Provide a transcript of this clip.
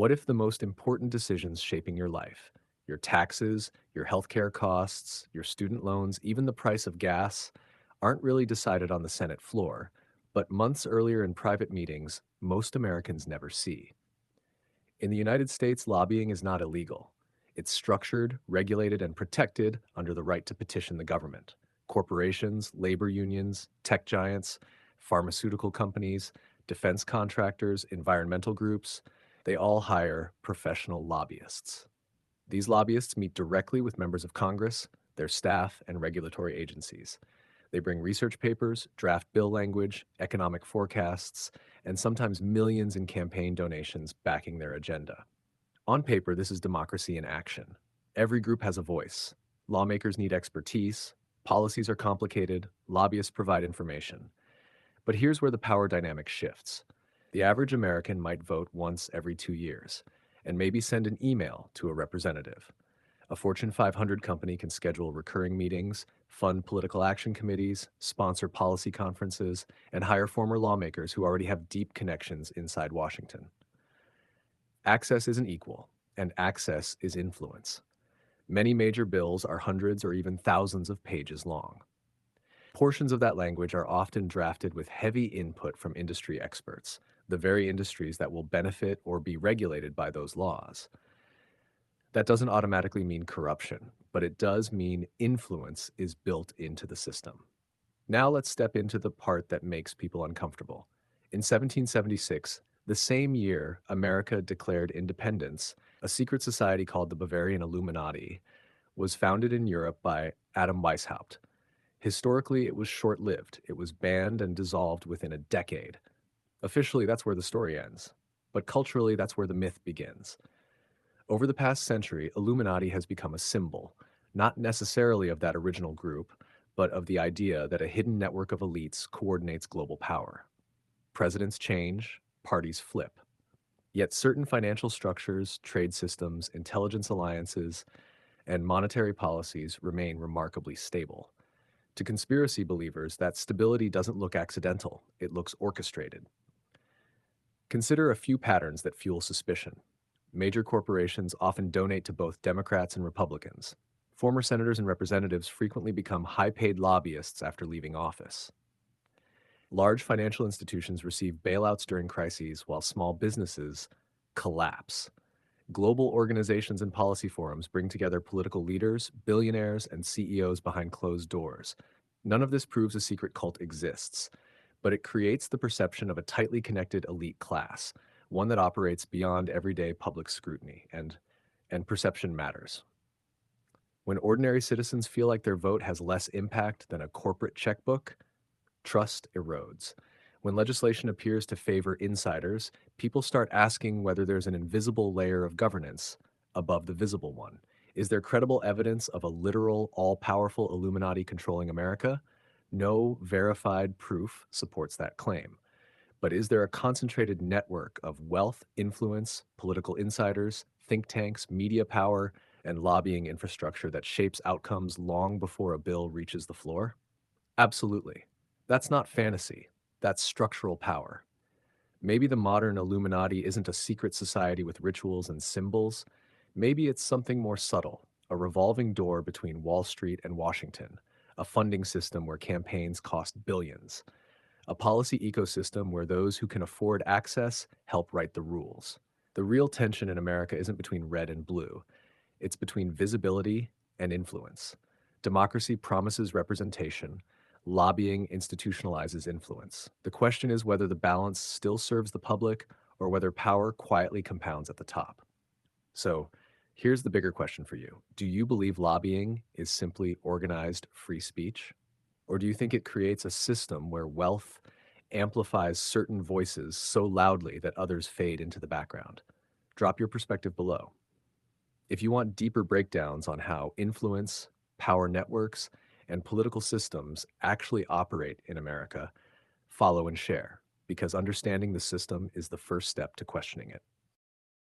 What if the most important decisions shaping your life, your taxes, your healthcare costs, your student loans, even the price of gas, aren't really decided on the Senate floor, but months earlier in private meetings most Americans never see? In the United States, lobbying is not illegal. It's structured, regulated, and protected under the right to petition the government. Corporations, labor unions, tech giants, pharmaceutical companies, defense contractors, environmental groups, they all hire professional lobbyists. These lobbyists meet directly with members of Congress, their staff, and regulatory agencies. They bring research papers, draft bill language, economic forecasts, and sometimes millions in campaign donations backing their agenda. On paper, this is democracy in action. Every group has a voice. Lawmakers need expertise. Policies are complicated. Lobbyists provide information. But here's where the power dynamic shifts. The average American might vote once every 2 years, and maybe send an email to a representative. A Fortune 500 company can schedule recurring meetings, fund political action committees, sponsor policy conferences, and hire former lawmakers who already have deep connections inside Washington. Access isn't equal, and access is influence. Many major bills are hundreds or even thousands of pages long. Portions of that language are often drafted with heavy input from industry experts, the very industries that will benefit or be regulated by those laws. That doesn't automatically mean corruption, but it does mean influence is built into the system. Now let's step into the part that makes people uncomfortable. In 1776, the same year America declared independence, a secret society called the Bavarian Illuminati was founded in Europe by Adam Weishaupt. Historically, it was short lived. It was banned and dissolved within a decade. Officially, that's where the story ends. But culturally, that's where the myth begins. Over the past century, Illuminati has become a symbol, not necessarily of that original group, but of the idea that a hidden network of elites coordinates global power. Presidents change, parties flip. Yet certain financial structures, trade systems, intelligence alliances, and monetary policies remain remarkably stable. To conspiracy believers, that stability doesn't look accidental, it looks orchestrated. Consider a few patterns that fuel suspicion. Major corporations often donate to both Democrats and Republicans. Former senators and representatives frequently become high paid lobbyists after leaving office. Large financial institutions receive bailouts during crises while small businesses collapse. Global organizations and policy forums bring together political leaders, billionaires, and CEOs behind closed doors. None of this proves a secret cult exists, but it creates the perception of a tightly connected elite class, one that operates beyond everyday public scrutiny, and perception matters. When ordinary citizens feel like their vote has less impact than a corporate checkbook, trust erodes. When legislation appears to favor insiders, people start asking whether there's an invisible layer of governance above the visible one. Is there credible evidence of a literal, all powerful Illuminati controlling America? No verified proof supports that claim. But is there a concentrated network of wealth, influence, political insiders, think tanks, media power, and lobbying infrastructure that shapes outcomes long before a bill reaches the floor? Absolutely. That's not fantasy. That's structural power. Maybe the modern Illuminati isn't a secret society with rituals and symbols. Maybe it's something more subtle, a revolving door between Wall Street and Washington, a funding system where campaigns cost billions, a policy ecosystem where those who can afford access help write the rules. The real tension in America isn't between red and blue, it's between visibility and influence. Democracy promises representation, lobbying institutionalizes influence. The question is whether the balance still serves the public or whether power quietly compounds at the top. So, here's the bigger question for you. Do you believe lobbying is simply organized free speech? Or do you think it creates a system where wealth amplifies certain voices so loudly that others fade into the background? Drop your perspective below. If you want deeper breakdowns on how influence, power networks, and political systems actually operate in America, follow and share, because understanding the system is the first step to questioning it.